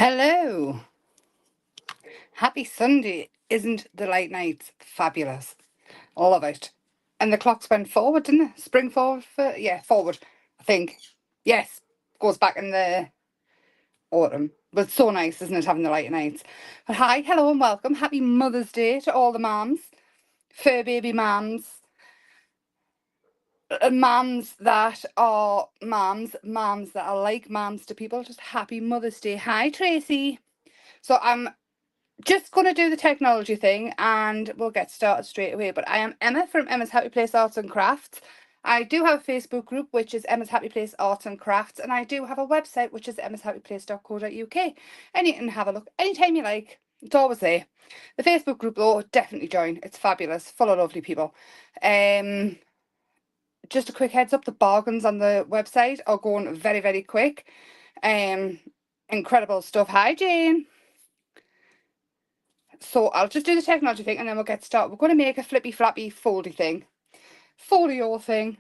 Hello. Happy Sunday. Isn't the late nights fabulous? I love it. And the clocks went forward, didn't it? Spring forward forward, I think. Yes. Goes back in the autumn. But it's so nice, isn't it, having the late nights? But hi, hello and welcome. Happy Mother's Day to all the mums. Fur baby mums. Mums that are mums that are like mums to people. Just happy Mother's Day. Hi, Tracy. So I'm just going to do the technology thing and we'll get started straight away. But I am Emma from Emma's Happy Place Arts and Crafts. I do have a Facebook group, which is Emma's Happy Place Arts and Crafts. And I do have a website, which is emmashappyplace.co.uk. And you can have a look anytime you like. It's always there. The Facebook group, though, definitely join. It's fabulous. Full of lovely people. Just a quick heads up, the bargains on the website are going very, very quick. Incredible stuff. Hi, Jane. So I'll just do the technology thing and then we'll get started. We're going to make a flippy flappy foldy thing. Folio thing.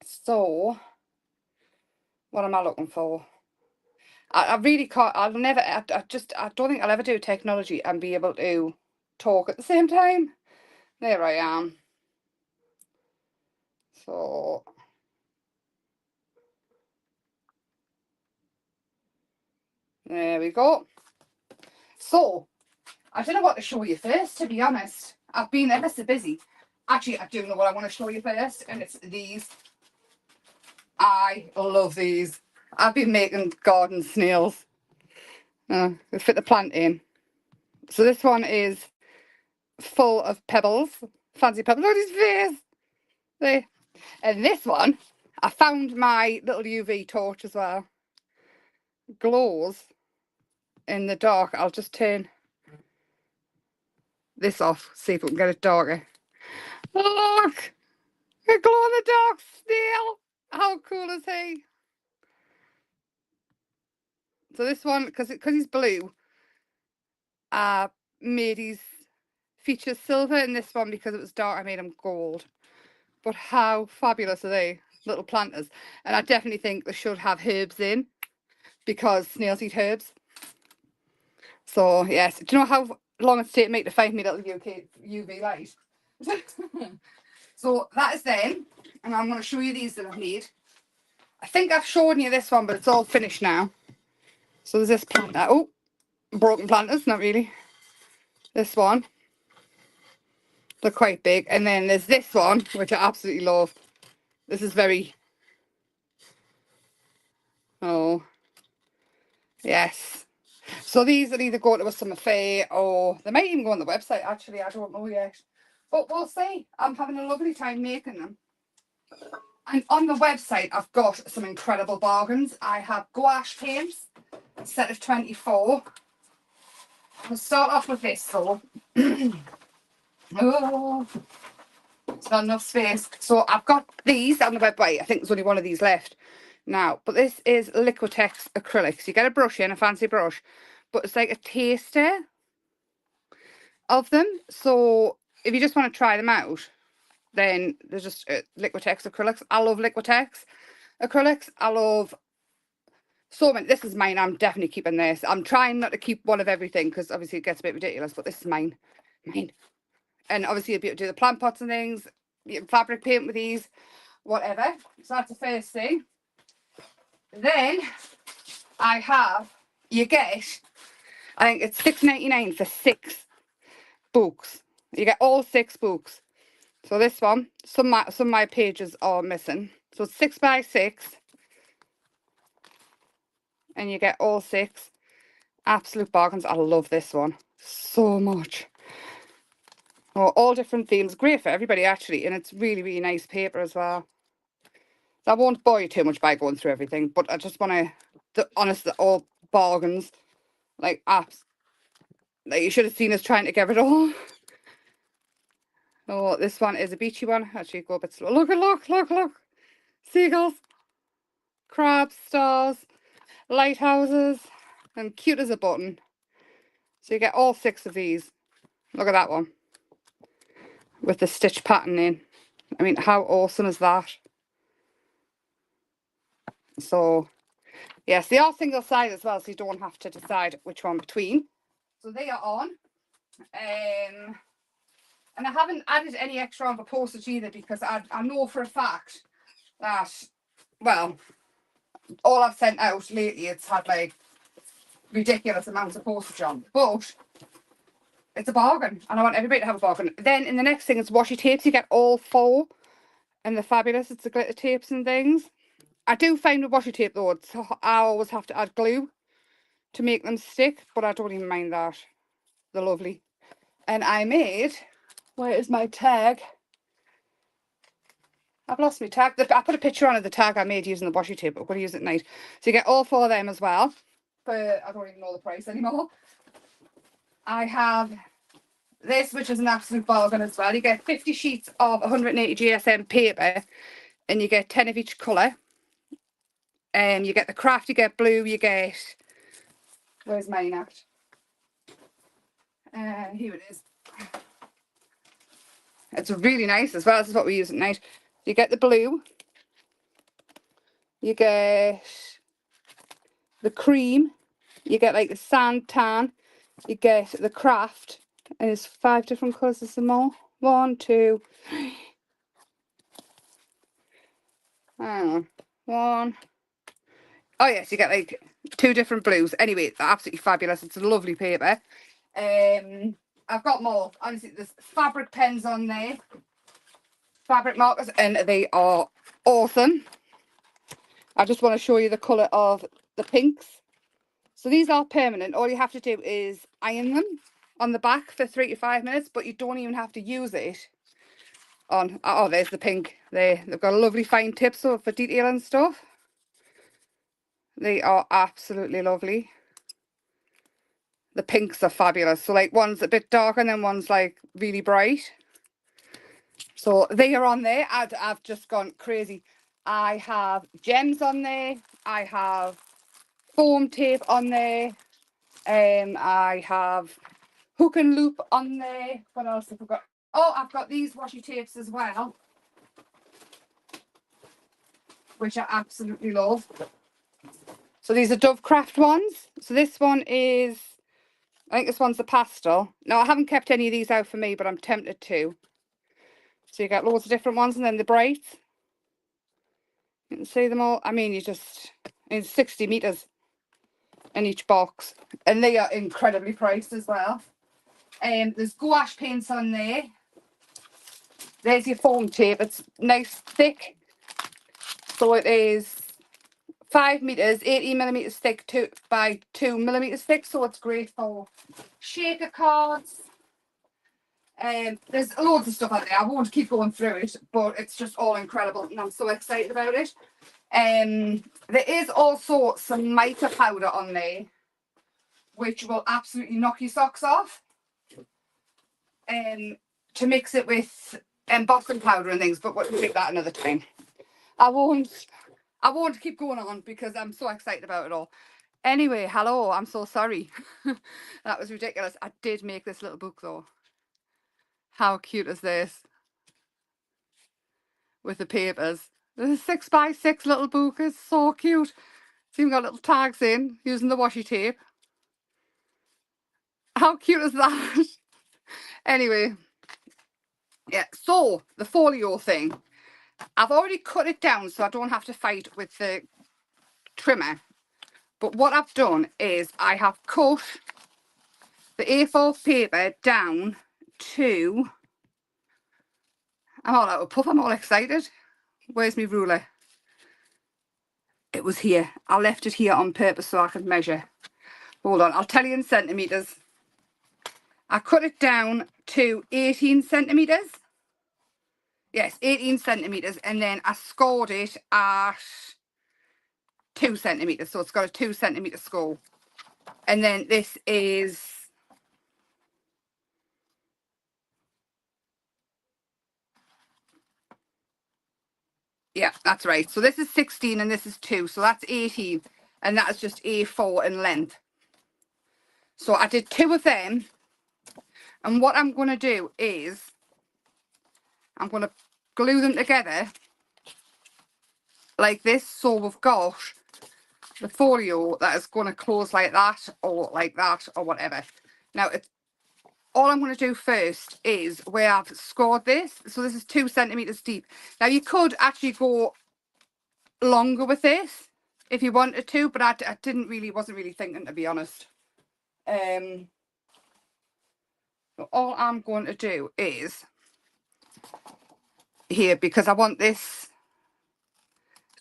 So what am I looking for? I really can't, I don't think I'll ever do technology and be able to talk at the same time. There I am. So there we go. So I don't know what to show you first, to be honest. I've been ever so busy. Actually, I do know what I want to show you first, and it's these. I love these. I've been making garden snails. They fit the plant in. So this one is full of pebbles. Fancy pebbles. Look at his face. There. And this one, I found my little UV torch as well. Glows in the dark. I'll just turn this off, see if we can get it darker. Look! A glow-in-the-dark snail! How cool is he? So this one, because he's blue, I made his features silver, and this one, because it was dark, I made him gold. But how fabulous are they? Little planters. And I definitely think they should have herbs in, because snails eat herbs. So yes, do you know how long it's taken me to find me little UV light? So that is them, and I'm going to show you these that I've made. I think I've shown you this one, but it's all finished now. So there's this planter. Oh, broken planters, not really. This one. They're quite big. And then there's this one, which I absolutely love. This is very... Oh, yes. So these will either go to a summer fair or they might even go on the website, actually. I don't know yet. But we'll see. I'm having a lovely time making them. And on the website, I've got some incredible bargains. I have gouache paints, a set of 24. We'll start off with this, though. Oh, it's not enough space. So I've got these on the website. I think there's only one of these left now. But this is Liquitex acrylics. You get a brush in, a fancy brush. But it's like a taster of them. So if you just want to try them out, then there's just Liquitex acrylics. I love Liquitex acrylics. I love so many. This is mine. I'm definitely keeping this. I'm trying not to keep one of everything because obviously it gets a bit ridiculous, but this is mine. And obviously you'll be able to do the plant pots and things. You can fabric paint with these, whatever. So that's the first thing. Then you get, I think it's $6.99 for 6 books. You get all 6 books. So this one, some of my pages are missing. So it's 6 by 6. And you get all 6. Absolute bargains. I love this one so much. Oh, all different themes. Great for everybody, actually. And it's really, really nice paper as well. So I won't bore you too much by going through everything. But I just want to, honestly, all bargains. Like, apps. Like, you should have seen us trying to get it all. Oh, this one is a beachy one. Actually, go a bit slow. Look. Seagulls. Crabs, stars. Lighthouses. And cute as a button. So you get all 6 of these. Look at that one. With the stitch pattern in. I mean, how awesome is that? So Yes, they are single side as well, so you don't have to decide which one between. So they are on. And I haven't added any extra on the postage either, because I know for a fact that, well, all I've sent out lately, it's had like ridiculous amounts of postage on. But it's a bargain, and I want everybody to have a bargain. Then in the next thing is washi tapes. You get all 4, and they're fabulous. It's the glitter tapes and things. I do find with washi tape though, I always have to add glue to make them stick, but I don't even mind that. They're lovely. And I made, where is my tag? I've lost my tag. I put a picture on of the tag I made using the washi tape, but I'm going to use it at night. So you get all 4 of them as well. But I don't even know the price anymore. I have this, which is an absolute bargain as well. You get 50 sheets of 180 GSM paper, and you get 10 of each colour. You get the craft, you get blue, you get, where's mine at? Here it is. It's really nice as well. This is what we use at night. You get the blue, you get the cream, you get like the sand tan, you get the craft, and it's 5 different colours. There's some more. 1, 2, I don't know. 1. Oh yes, you get like 2 different blues. Anyway, it's absolutely fabulous. It's a lovely paper. I've got more. Honestly, there's fabric pens on there, fabric markers, and they are awesome. I just want to show you the colour of the pinks. So these are permanent. All you have to do is iron them on the back for 3 to 5 minutes, but you don't even have to use it on. Oh, there's the pink there. They've got a lovely fine tip, so for detail and stuff. They are absolutely lovely. The pinks are fabulous. So like one's a bit darker and then one's like really bright. So they are on there. I've just gone crazy. I have gems on there. I have foam tape on there. I have hook and loop on there. What else have I got? Oh, I've got these washi tapes as well, which I absolutely love. So these are Dovecraft ones. So this one is, I think this one's the pastel. No, I haven't kept any of these out for me, but I'm tempted to. So you get loads of different ones, and then the brights. You can see them all. I mean, it's 60 meters in each box, and they are incredibly priced as well. There's gouache paints on there. There's your foam tape. It's nice thick, so it is 5 meters, 18 millimeters thick by 2 millimeters thick. So it's great for shaker cards. There's loads of stuff on there. I won't keep going through it, but it's just all incredible, and I'm so excited about it. There is also some mica powder on there, which will absolutely knock your socks off. To mix it with embossing powder and things, but we'll take that another time. I won't keep going on because I'm so excited about it all. Anyway, hello, I'm so sorry. That was ridiculous. I did make this little book though. How cute is this? With the papers. This is 6x6 little book. It's so cute. It's even got little tags in using the washi tape. How cute is that? Anyway, yeah, so the folio thing. I've already cut it down so I don't have to fight with the trimmer. But what I've done is I have cut the A4 paper down to, I'm all out of puff, I'm all excited. Where's my ruler? It was here. I left it here on purpose so I could measure. Hold on, I'll tell you in centimetres. I cut it down to 18 centimetres. Yes, 18 centimetres, and then I scored it at 2 centimetres, so it's got a 2 centimetre score. And then this is, yeah, that's right. So this is 16 and this is 2, so that's 18, and that is just A4 in length. So I did 2 of them, and what I'm going to do is I'm going to glue them together like this, so we've got the folio that is going to close like that or whatever. Now, all I'm going to do first is where I've scored this. So this is 2 centimeters deep. Now, you could actually go longer with this if you wanted to, but I wasn't really thinking, to be honest. So all I'm going to do is here, because I want this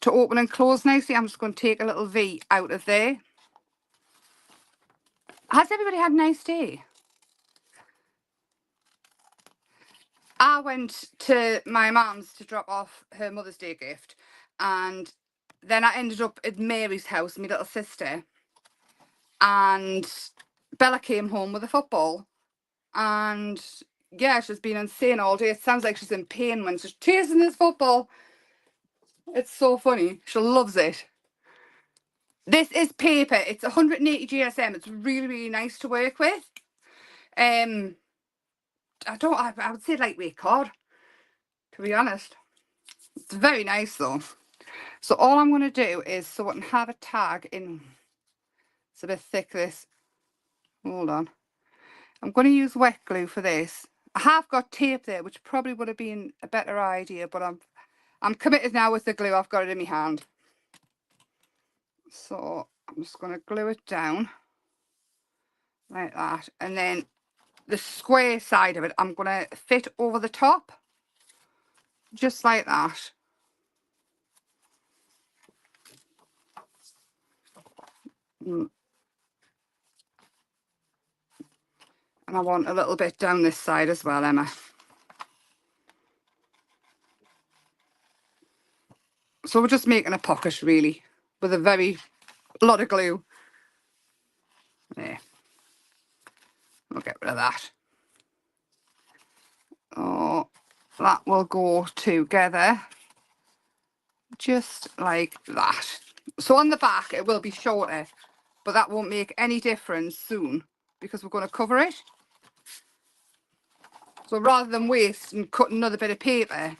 to open and close nicely, I'm just going to take a little V out of there. Has everybody had a nice day? I went to my mum's to drop off her Mother's Day gift, and then I ended up at Mary's house, my little sister, and Bella came home with a football, and yeah, she's been insane all day. It sounds like she's in pain when she's chasing this football. It's so funny. She loves it. This is paper. It's 180 GSM. It's really, really nice to work with. I would say lightweight card, to be honest. It's very nice though. So all I'm going to do is, so I can have a tag in, it's a bit thick this, hold on. I'm going to use wet glue for this. I have got tape there, which probably would have been a better idea, but I'm committed now with the glue. I've got it in my hand. So I'm just going to glue it down like that. And then the square side of it, I'm going to fit over the top, just like that. And I want a little bit down this side as well, Emma. So we're just making a pocket really with a lot of glue. There. We'll get rid of that. Oh, that will go together just like that. So on the back it will be shorter, but that won't make any difference soon because we're going to cover it. So rather than waste and cut another bit of paper,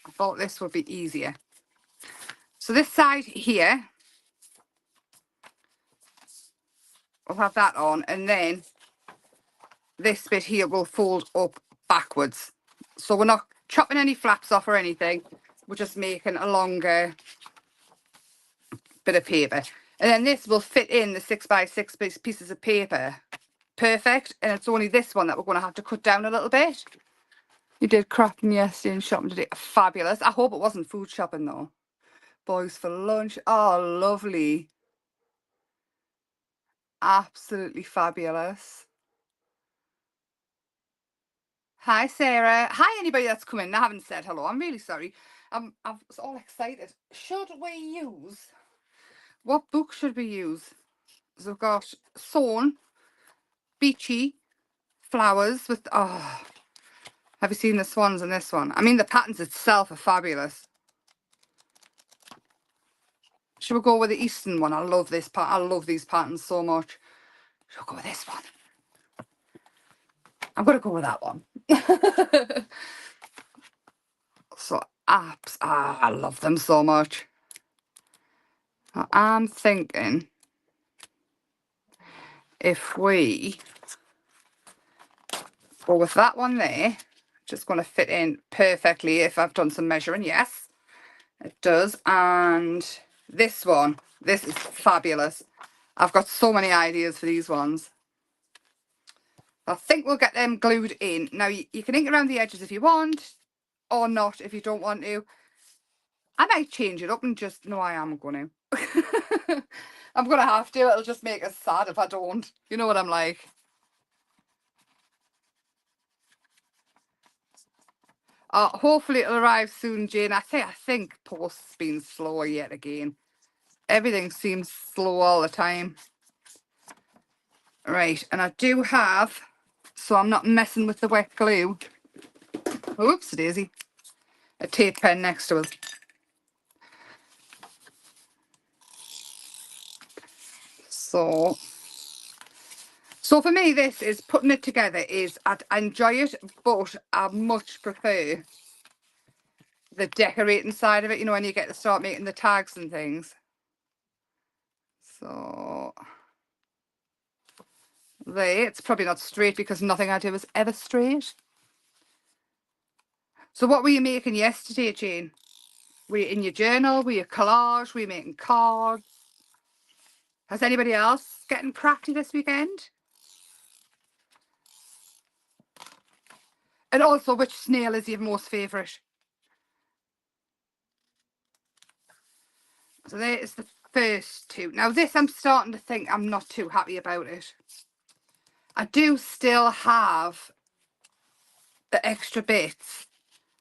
I thought this would be easier. So this side here, we'll have that on, and then this bit here will fold up backwards. So we're not chopping any flaps off or anything. We're just making a longer bit of paper. And then this will fit in the 6x6 pieces of paper. Perfect. And it's only this one that we're going to have to cut down a little bit. You did crafting yesterday and shopping today. Fabulous. I hope it wasn't food shopping though. Boys for lunch. Oh, lovely. Absolutely fabulous. Hi, Sarah. Hi, anybody that's come in. I haven't said hello. I'm really sorry. I was all excited. Should we use... What book should we use? So we've got Sewn, Beachy, Flowers with... Oh, have you seen the swans in this one? I mean, the patterns itself are fabulous. Should we go with the Eastern one? I love this part. I love these patterns so much. Should we go with this one? I'm going to go with that one. So, apps. I love them so much. Now, I'm thinking if we go with that one there, just going to fit in perfectly if I've done some measuring. Yes, it does. And this one, this is fabulous. I've got so many ideas for these ones. I think we'll get them glued in. Now, you can ink around the edges if you want, or not if you don't want to. I might change it up and just... No, I am going to. I'm going to have to. It'll just make us sad if I don't. You know what I'm like. Hopefully it'll arrive soon, Jane. I think post's been slower yet again. Everything seems slow all the time. Right, and I do have... So I'm not messing with the wet glue. Oops, daisy. A tape pen next to us. So for me, this is putting it together is, I enjoy it, but I much prefer the decorating side of it, you know, when you get to start making the tags and things. So there, it's probably not straight because nothing I do is ever straight. So what were you making yesterday, Jane? Were you in your journal? Were you collage? Were you making cards? Has anybody else getting crafty this weekend? And also, which snail is your most favourite? So there is the first two. Now this, I'm starting to think I'm not too happy about it. I do still have the extra bits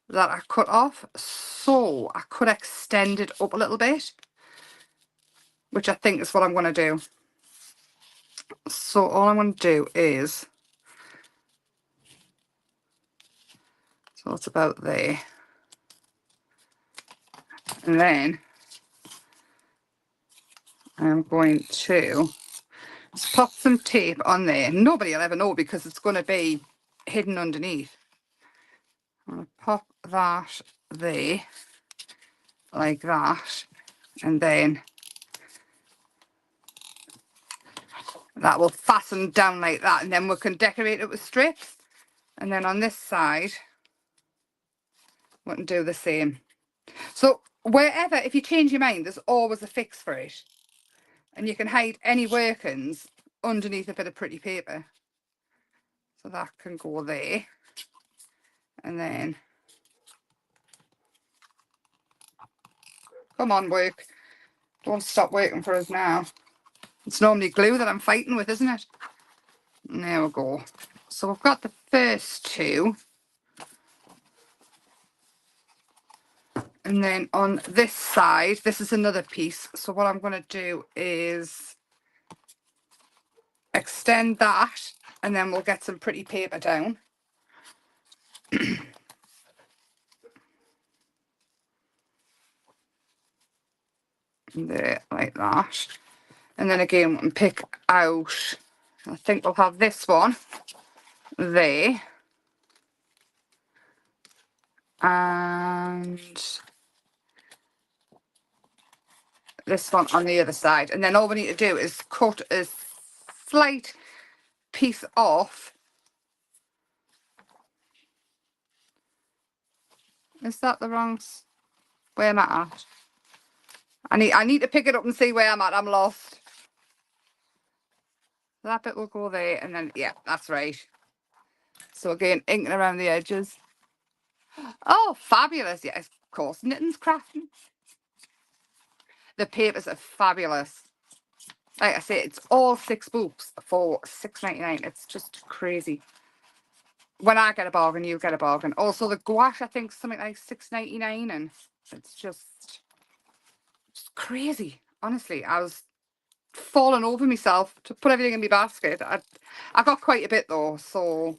that I cut off, so I could extend it up a little bit, which I think is what I'm going to do. So all I'm going to do is, so it's about there, and then I'm going to just pop some tape on there. Nobody will ever know because it's going to be hidden underneath. I'm going to pop that there like that, and then that will fasten down like that, and then we can decorate it with strips. And then on this side we can do the same. So wherever, if you change your mind, there's always a fix for it, and you can hide any workings underneath a bit of pretty paper. So that can go there, and then come on, work, don't stop working for us now. It's normally glue that I'm fighting with, isn't it? And there we go. So we've got the first two, and then on this side, this is another piece. So what I'm going to do is extend that, and then we'll get some pretty paper down. There, like that. And then again, we can pick out, I think we'll have this one there, and this one on the other side. And then all we need to do is cut a slight piece off. Is that the wrong, where am I at? I need to pick it up and see where I'm at. I'm lost. That bit will go there, and then, yeah, that's right. So again, inking around the edges. Oh, fabulous. Yes, of course. Knitting's crafting. The papers are fabulous. Like I say, it's all 6 books for $6.99. It's just crazy. When I get a bargain, you get a bargain. Also, the gouache, I think, is something like $6.99, and it's just crazy. Honestly, I was falling over myself to put everything in my basket. I got quite a bit though, so,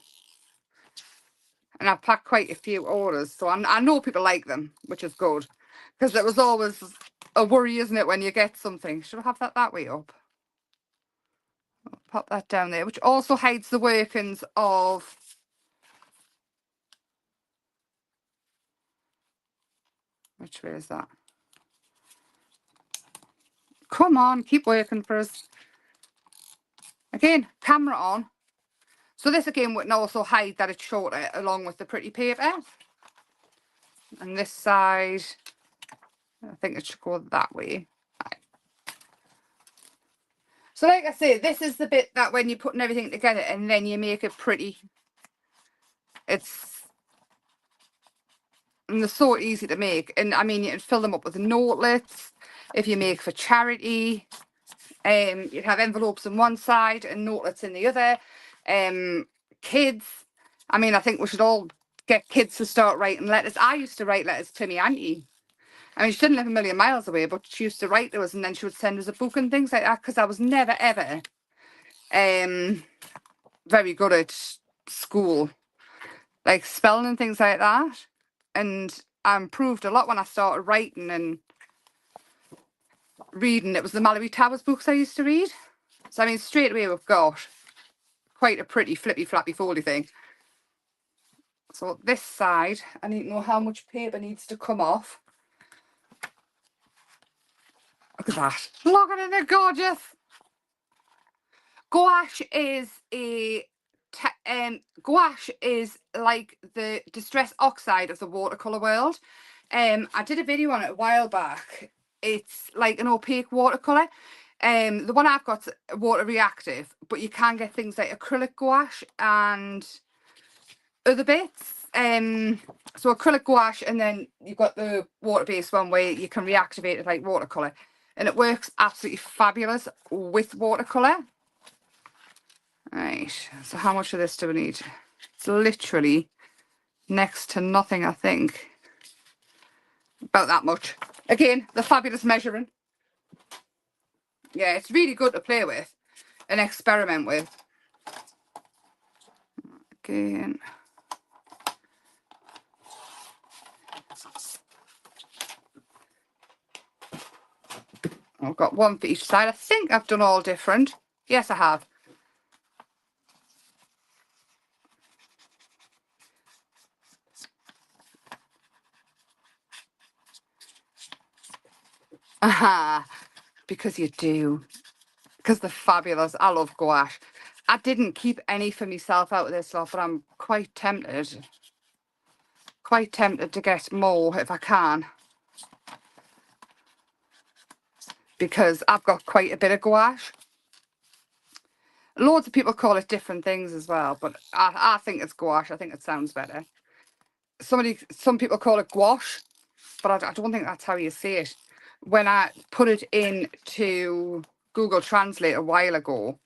and I've packed quite a few orders, so I know people like them, which is good, because it was always a worry, isn't it, when you get something. Should I have that way up? I'll pop that down there, which also hides the workings of, which way is that? Come on, keep working for us. Again, camera on. So this again would also hide that it's shorter along with the pretty paper. And this side, I think it should go that way. So like I say, this is the bit that when you're putting everything together and then you make it pretty, and they're so easy to make. And I mean, you can fill them up with notelets if you make for charity. You'd have envelopes on one side and notelets in the other. Kids, I mean, I think we should all get kids to start writing letters. I used to write letters to my auntie. I mean, she didn't live a million miles away, but she used to write to us, and then she would send us a book and things like that, because I was never, ever very good at school, like spelling and things like that. And I improved a lot when I started writing and reading. It was the Mallory Towers books I used to read. So, I mean, straight away we've got quite a pretty flippy, flappy, foldy thing. So this side, I need to know how much paper needs to come off. Look at that. Look at it, they're gorgeous. Gouache is gouache is like the distress oxide of the watercolor world. I did a video on it a while back. It's like an opaque watercolor. The one I've got's water reactive, but you can get things like acrylic gouache and other bits. So acrylic gouache, and then you've got the water-based one where you can reactivate it like watercolor, and it works absolutely fabulous with watercolor. Right, so how much of this do we need? It's literally next to nothing, I think. About that much. Again, the fabulous measuring. Yeah, it's really good to play with and experiment with. Again. I've got one for each side. I think I've done all different. Yes, I have. Aha, because you do. Because they're fabulous. I love gouache. I didn't keep any for myself out of this lot, but I'm quite tempted. Quite tempted to get more if I can. Because I've got quite a bit of gouache. Loads of people call it different things as well, but I think it's gouache. I think it sounds better. Some people call it gouache, but I don't think that's how you say it. When I put it into Google Translate a while ago,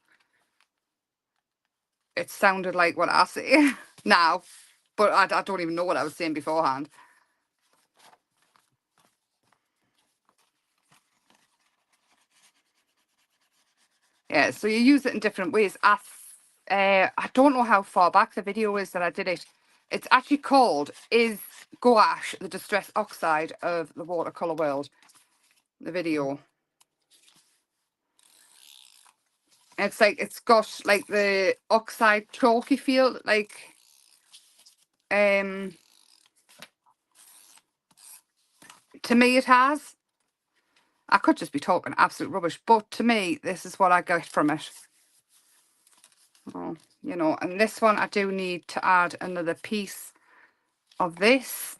it sounded like what I say now, but I don't even know what I was saying beforehand. Yeah, so you use it in different ways. I don't know how far back the video is that I did it. It's actually called Is Gouache the Distress Oxide of the Watercolor World? The video. It's like, it's got like the oxide chalky feel, like, to me it has. I could just be talking absolute rubbish, but to me, this is what I get from it. Oh, you know, and this one I do need to add another piece of this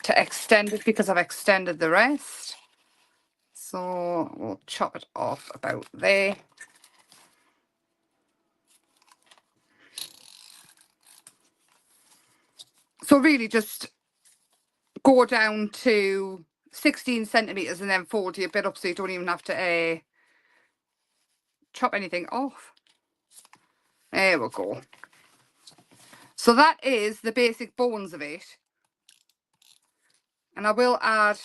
to extend it because I've extended the rest. So we'll chop it off about there. So really just go down to 16 centimetres and then fold your bit up so you don't even have to chop anything off. There we go. So that is the basic bones of it. And I will add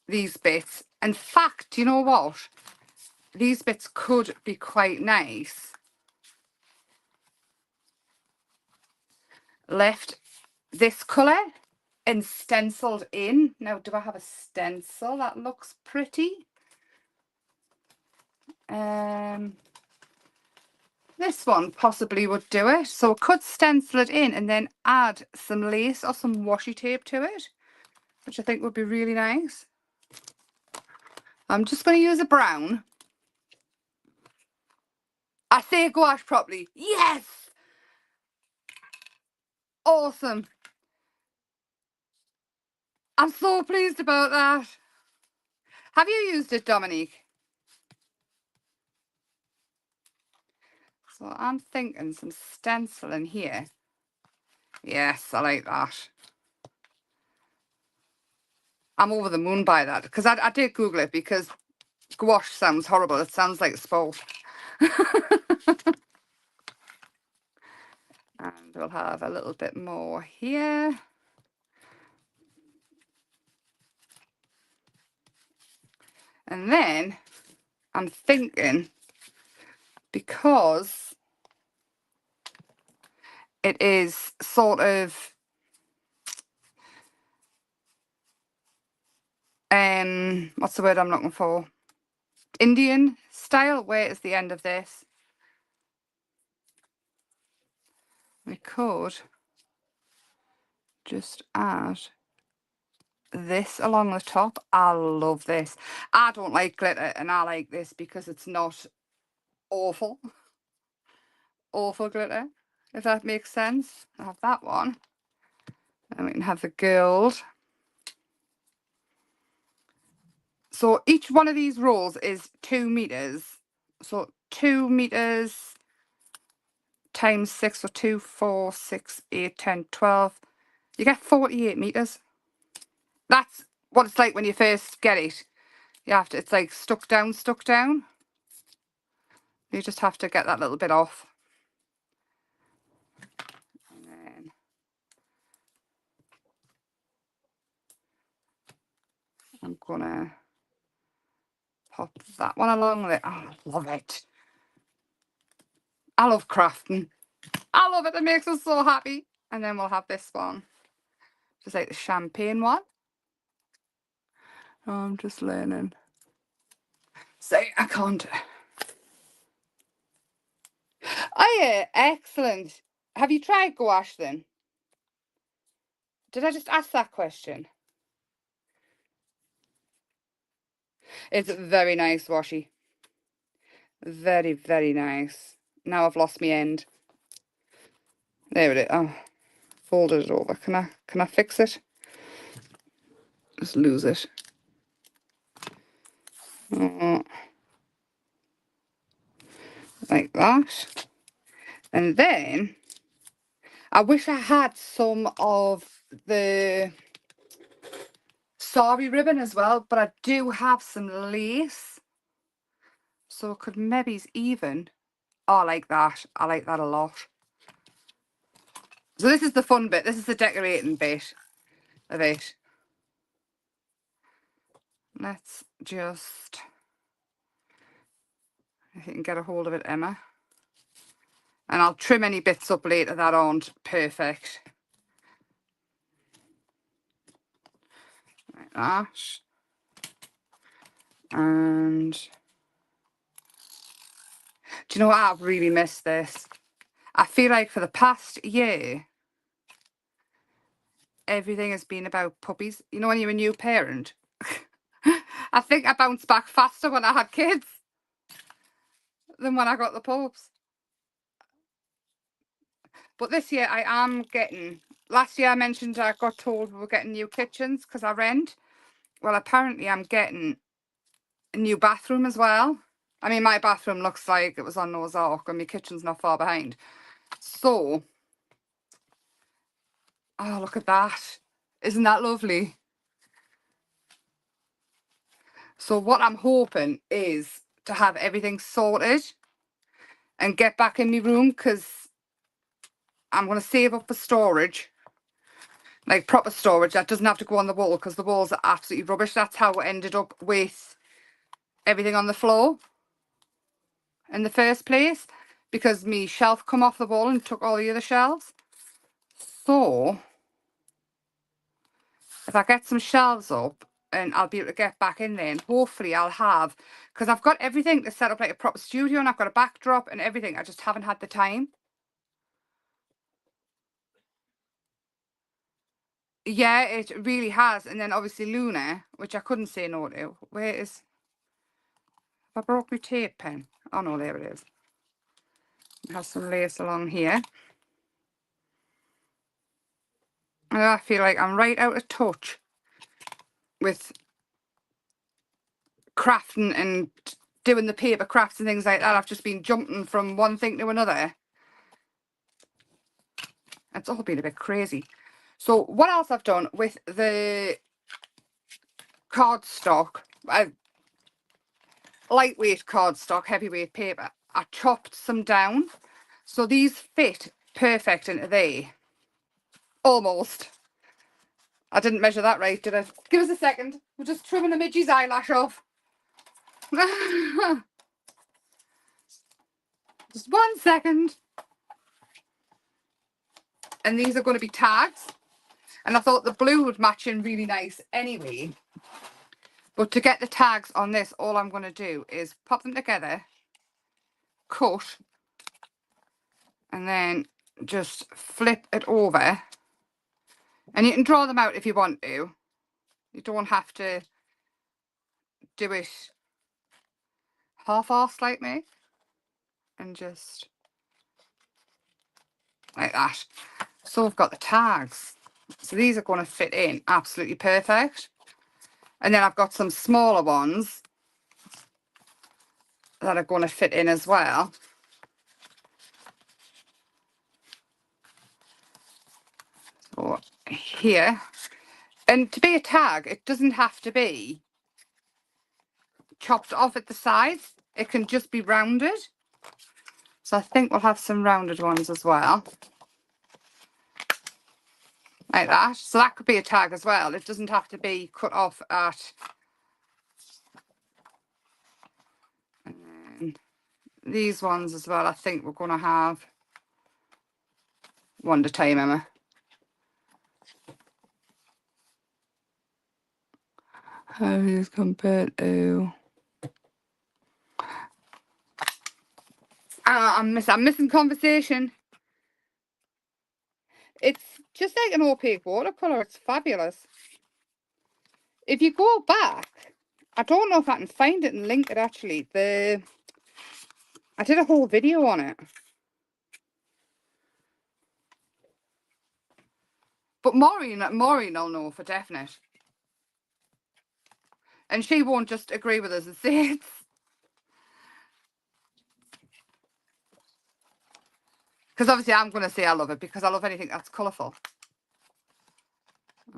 these bits. In fact, you know what? These bits could be quite nice left this colour and stenciled in. Now, do I have a stencil that looks pretty? This one possibly would do it. So I could stencil it in and then add some lace or some washi tape to it, which I think would be really nice. I'm just going to use a brown. I say gouache properly. Yes! Awesome. I'm so pleased about that. Have you used it, Dominique? So I'm thinking some stencil in here. Yes, I like that. I'm over the moon by that because I did Google it because gouache sounds horrible. It sounds like sport. And we'll have a little bit more here. And then I'm thinking, because it is sort of what's the word I'm looking for? Indian style. Where is the end of this? We could just add this along the top. I love this. I don't like glitter, and I like this because it's not awful glitter, if that makes sense. I have that one, and we can have the gold. So each one of these rolls is 2 meters. So 2 meters times 6, so 2, 4, 6, 8, 10, 12. You get 48 meters. That's what it's like when you first get it. You have to, it's like stuck down. You just have to get that little bit off. And then I'm gonna pop that one along there. Oh, I love it. I love crafting. I love it. It makes us so happy. And then we'll have this one. Just like the champagne one. Oh, I'm just learning. So I can't. Oh yeah, excellent. Have you tried gouache then? Did I just ask that question? It's very nice washi. Very, very nice. Now I've lost my end. There it is. Oh, folded it over. Can I fix it? Just lose it. Like that. And then I wish I had some of the sari ribbon as well, but I do have some lace. So I could maybe even. Oh, I like that. I like that a lot. So this is the fun bit. This is the decorating bit of it. Let's just, if you can get a hold of it, Emma. And I'll trim any bits up later that aren't perfect. Like that. And do you know what? I've really missed this. I feel like for the past year, everything has been about puppies. You know, when you're a new parent, I think I bounced back faster when I had kids than when I got the pups. But this year I am getting, last year I mentioned I got told we were getting new kitchens because I rent. Well, apparently I'm getting a new bathroom as well. I mean, my bathroom looks like it was on Noah's Ark and my kitchen's not far behind. So, oh, look at that. Isn't that lovely? So what I'm hoping is to have everything sorted and get back in my room, because I'm going to save up for storage, like proper storage that doesn't have to go on the wall, because the walls are absolutely rubbish. That's how I ended up with everything on the floor in the first place, because me shelf come off the wall and took all the other shelves. So if I get some shelves up, and I'll be able to get back in there, and hopefully I'll have, because I've got everything to set up like a proper studio, and I've got a backdrop and everything. I just haven't had the time. Yeah, it really has. And then obviously Luna, which I couldn't say no to. Where is, I broke my tape pen. Oh no, there it is. It has some lace along here. And I feel like I'm right out of touch with crafting and doing the paper crafts and things like that. I've just been jumping from one thing to another. It's all been a bit crazy. So what else I've done with the cardstock, lightweight cardstock, heavyweight paper, I chopped some down. So these fit perfect into there. Almost. I didn't measure that right, did I? Give us a second. We're just trimming a midgie's eyelash off. Just 1 second. And these are going to be tags. And I thought the blue would match in really nice anyway. But to get the tags on this, all I'm going to do is pop them together, cut, and then just flip it over. And you can draw them out if you want to. You don't have to do it half-assed like me. And just like that. So I've got the tags. So these are going to fit in absolutely perfect. And then I've got some smaller ones that are going to fit in as well. So here. And to be a tag, it doesn't have to be chopped off at the sides. It can just be rounded. So I think we'll have some rounded ones as well. Like that. So that could be a tag as well. It doesn't have to be cut off at... And these ones as well, I think we're going to have one at a time, Emma. How these compared to... I'm missing conversation. It's just like an opaque watercolour. It's fabulous. If you go back, I don't know if I can find it and link it actually. I did a whole video on it. But Maureen will know for definite. And she won't just agree with us and say it's... Because obviously I'm going to say I love it because I love anything that's colourful.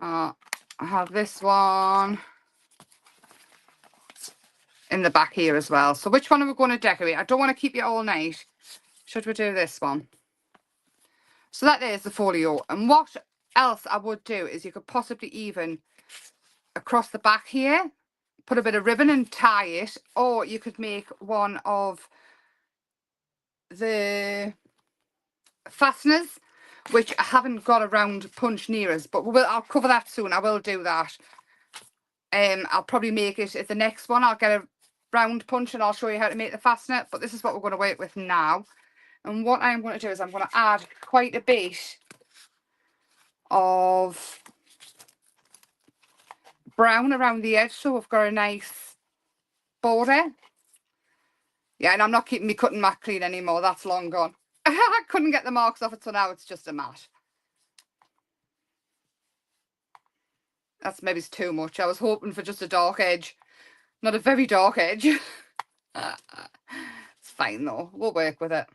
I have this one in the back here as well. So which one are we going to decorate? I don't want to keep you all night. Should we do this one? So that is the folio. And what else I would do is you could possibly even across the back here put a bit of ribbon and tie it, or you could make one of the fasteners, which I haven't got a round punch near us, but I'll cover that soon. I will do that. I'll probably make it at the next one. I'll get a round punch and I'll show you how to make the fastener, but this is what we're going to work with now. And what I'm going to do is I'm going to add quite a bit of brown around the edge so we've got a nice border. Yeah, and I'm not keeping me cutting mat clean anymore. That's long gone. I couldn't get the marks off it, so now it's just a mat. That's maybe too much. I was hoping for just a dark edge. Not a very dark edge. It's fine though. We'll work with it.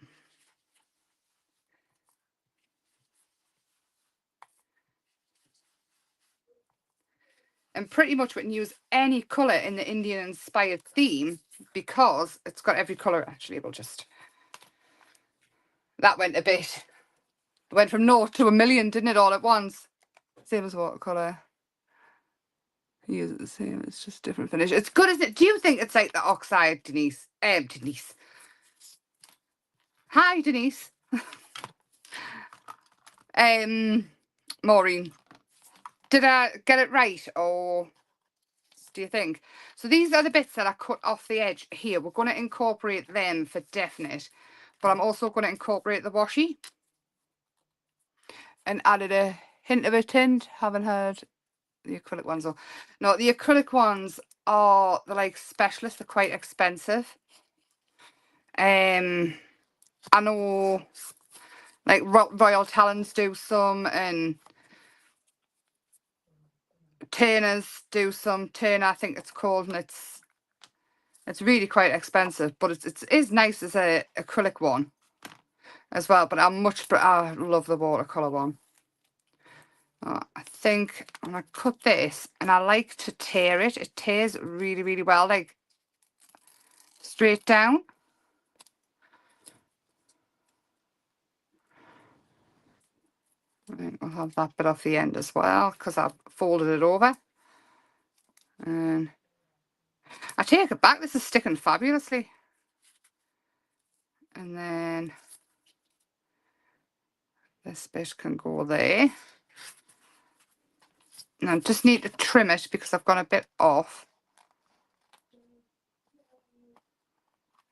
And pretty much we can use any colour in the Indian inspired theme because it's got every colour. Actually, we'll just... That went a bit... It went from 0 to 1,000,000, didn't it, all at once? Same as watercolour. Use it the same, it's just different finish. It's good, isn't it? Do you think it's like the oxide, Denise? Denise. Hi, Denise. Maureen. Did I get it right, or do you think? So these are the bits that I cut off the edge here. We're going to incorporate them for definite, but I'm also going to incorporate the washi and added a hint of a tint. Haven't heard the acrylic ones though. No, the acrylic ones they're like specialists. They're quite expensive. I know like Royal Talents do some, and Turner's do some. Turner, I think it's called, and it's really quite expensive, but it is nice as a acrylic one as well. But I love the watercolor one. I think I'm gonna cut this, and I like to tear it. It tears really, really well, like straight down. Right, we'll have that bit off the end as well because I've folded it over. And I take it back, this is sticking fabulously. And then this bit can go there. And I just need to trim it because I've gone a bit off.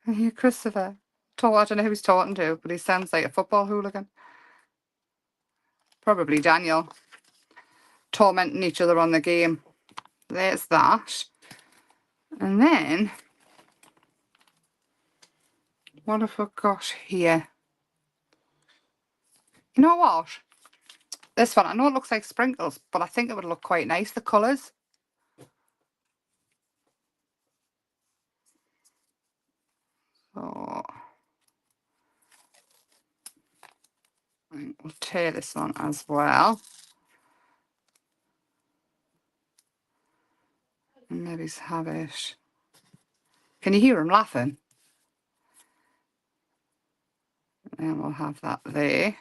Here, Christopher. I don't know who he's talking to, but he sounds like a football hooligan. Probably Daniel. Tormenting each other on the game. there's that. And then, what have we got here? You know what? This one, I know it looks like sprinkles, but I think it would look quite nice, the colours. So, we'll tear this one as well. And maybe have it. Can you hear him laughing? And we'll have that there.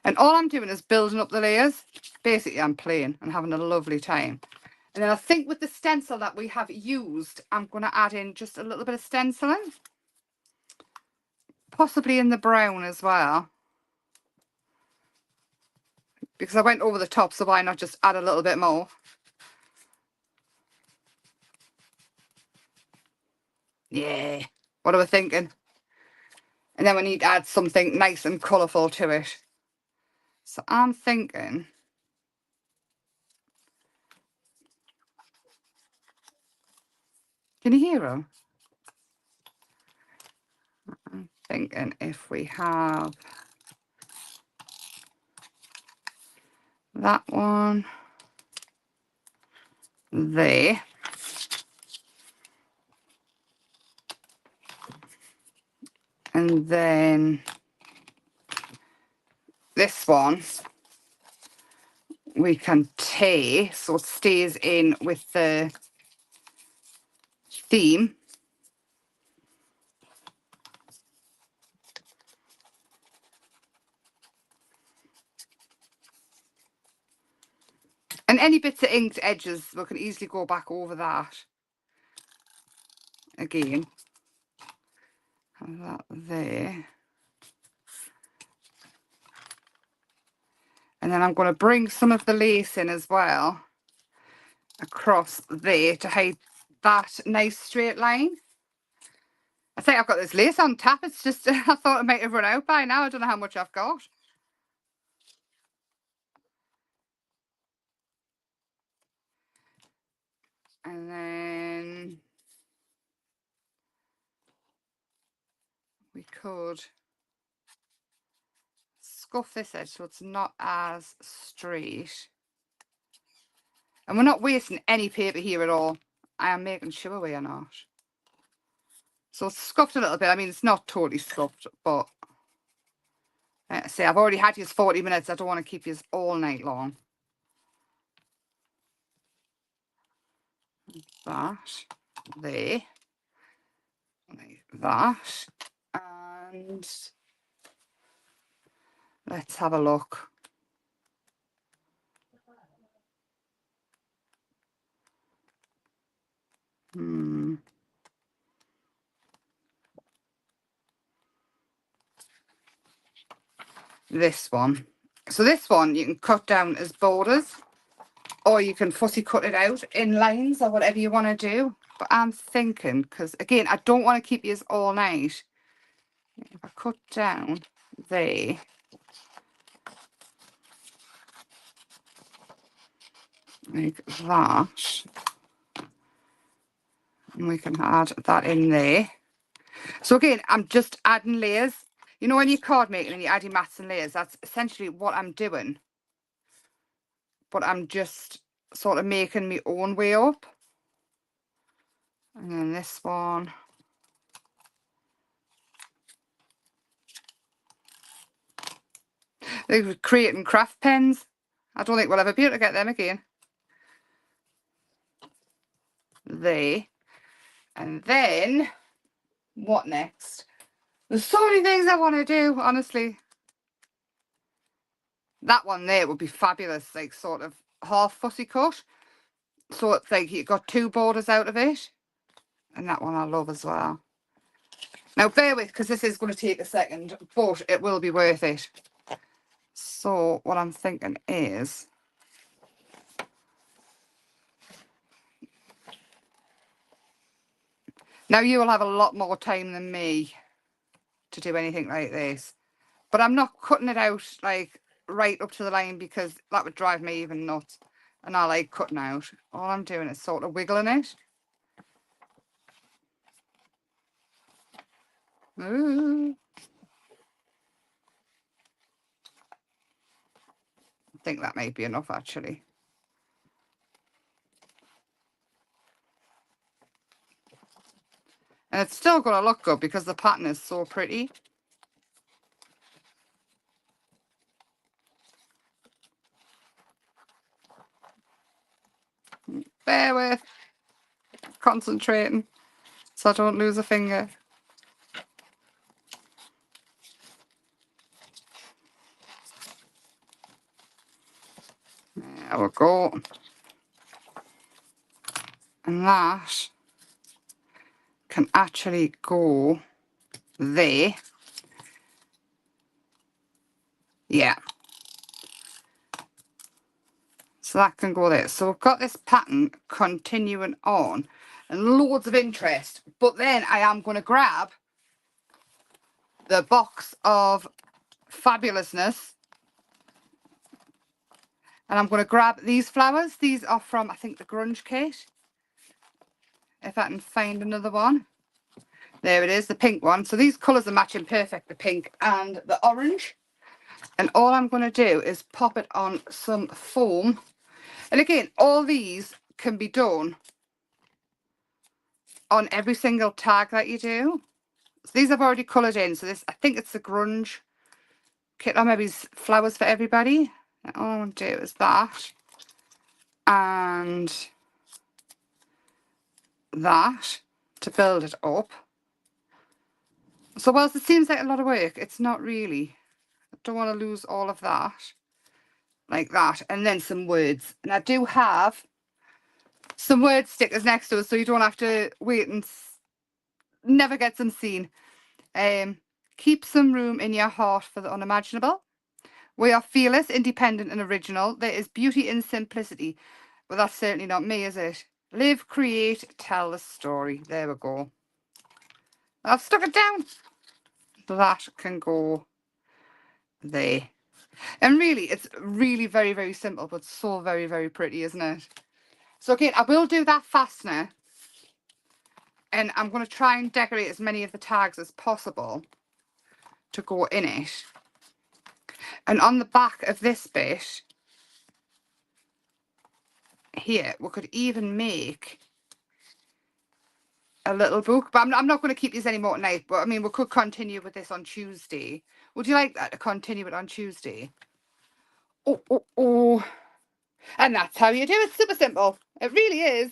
And all I'm doing is building up the layers. Basically, I'm playing and having a lovely time. And then I think with the stencil that we have used, I'm going to add in just a little bit of stenciling. Possibly in the brown as well. Because I went over the top, so why not just add a little bit more? Yeah. What are we thinking? And then we need to add something nice and colourful to it. So I'm thinking... Can you hear him? I'm thinking if we have that one there. And then this one we can tear so it stays in with the theme. And any bits of inked edges, we can easily go back over that again. Have that there. And then I'm going to bring some of the lace in as well across there to hide that nice straight line. I think I've got this lace on tap. It's just, I thought it might have run out by now. I don't know how much I've got. And then we could scuff this edge so it's not as straight. And we're not wasting any paper here at all. I am making sure we are not. So it's scuffed a little bit. I mean, it's not totally scuffed, but see, I've already had you 40 minutes. I don't want to keep you all night long. That there, like that, and let's have a look. This one. So this one you can cut down as borders, or you can fussy cut it out in lines or whatever you want to do. But I'm thinking, because again, I don't want to keep you all night. If I cut down there, like that, and we can add that in there. So again, I'm just adding layers. You know when you're card making and you add your mats and layers, that's essentially what I'm doing. But I'm just sort of making my own way up. And then this one. They're creating craft pens. I don't think we'll ever be able to get them again. There. And then, what next? There's so many things I want to do, honestly. That one there would be fabulous, like sort of half fussy cut. So it's like you got two borders out of it. And that one I love as well. Now bear with, because this is going to take a second, but it will be worth it. So what I'm thinking is, now you will have a lot more time than me to do anything like this. But I'm not cutting it out like right up to the line because that would drive me even nuts. and I like cutting out. All I'm doing is sort of wiggling it. Ooh. I think that might be enough actually. And it's still going to look good because the pattern is so pretty. Bear with. Concentrating so I don't lose a finger. There we go. And that can actually go there. Yeah. So that can go there. So we've got this pattern continuing on and loads of interest. But then I am going to grab the box of fabulousness. And I'm going to grab these flowers. These are from, I think, the Grunge Kit. If I can find another one. There it is, the pink one. So these colours are matching perfect, the pink and the orange. And all I'm going to do is pop it on some foam. And again, all these can be done on every single tag that you do. So these I've already coloured in. So this, I think it's the Grunge Kit, or maybe it's Flowers for Everybody. And all I want to do is that. And that to build it up. So whilst it seems like a lot of work, it's not really. I don't want to lose all of that. Like that. And then some words. And I do have some word stickers next to us, so you don't have to wait and never get them seen. Keep some room in your heart for the unimaginable. We are fearless, independent and original. There is beauty in simplicity. Well, that's certainly not me, is it? Live, create, tell the story. There we go. I've stuck it down. That can go there. And really, it's really very, very simple, but so very, very pretty, isn't it? So again, I will do that fastener. And I'm going to try and decorate as many of the tags as possible to go in it. And on the back of this bit here, we could even make a little book. But I'm not going to keep these anymore tonight. But I mean, we could continue with this on Tuesday. Would you like that to continue it on Tuesday? Oh, oh, oh. And that's how you do it. Super simple. It really is.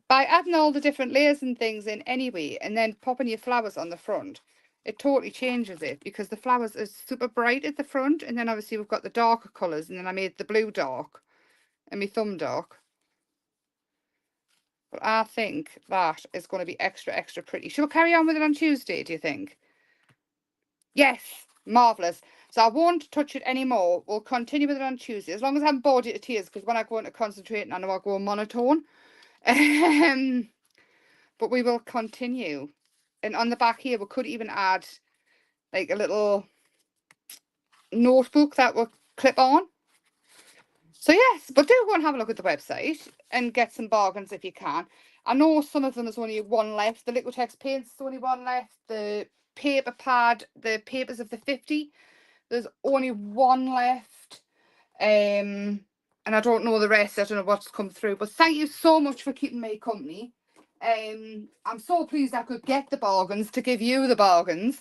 By adding all the different layers and things in anyway, and then popping your flowers on the front, it totally changes it, because the flowers are super bright at the front, and then obviously we've got the darker colours, and then I made the blue dark and my thumb dark. But I think that is going to be extra, extra pretty. Should we carry on with it on Tuesday, do you think? Yes, marvellous. So I won't touch it anymore. We'll continue with it on Tuesday, as long as I haven't bored you to tears, because when I go into concentrating, I know I'll go monotone. But we will continue. And on the back here, we could even add like a little notebook that will clip on. So yes, but do go and have a look at the website and get some bargains if you can. I know some of them there's only one left. The Liquitex paints, there's only one left. The paper pad, the papers of the 50, there's only one left. And I don't know the rest. I don't know what's come through. But thank you so much for keeping me company. I'm so pleased I could get the bargains to give you the bargains.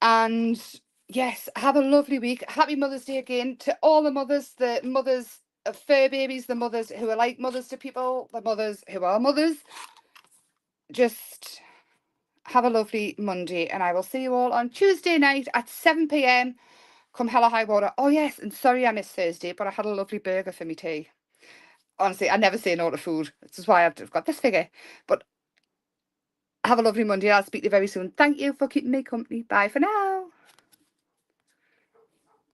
And yes, have a lovely week. Happy Mother's Day again to all the mothers of fur babies, the mothers who are like mothers to people, the mothers who are mothers. Just have a lovely Monday, and I will see you all on Tuesday night at 7 p.m. Come hell or high water. Oh yes, and sorry I missed Thursday, but I had a lovely burger for me tea. Honestly, I never say no to food. This is why I've got this figure. But have a lovely Monday. I'll speak to you very soon. Thank you for keeping me company. Bye for now.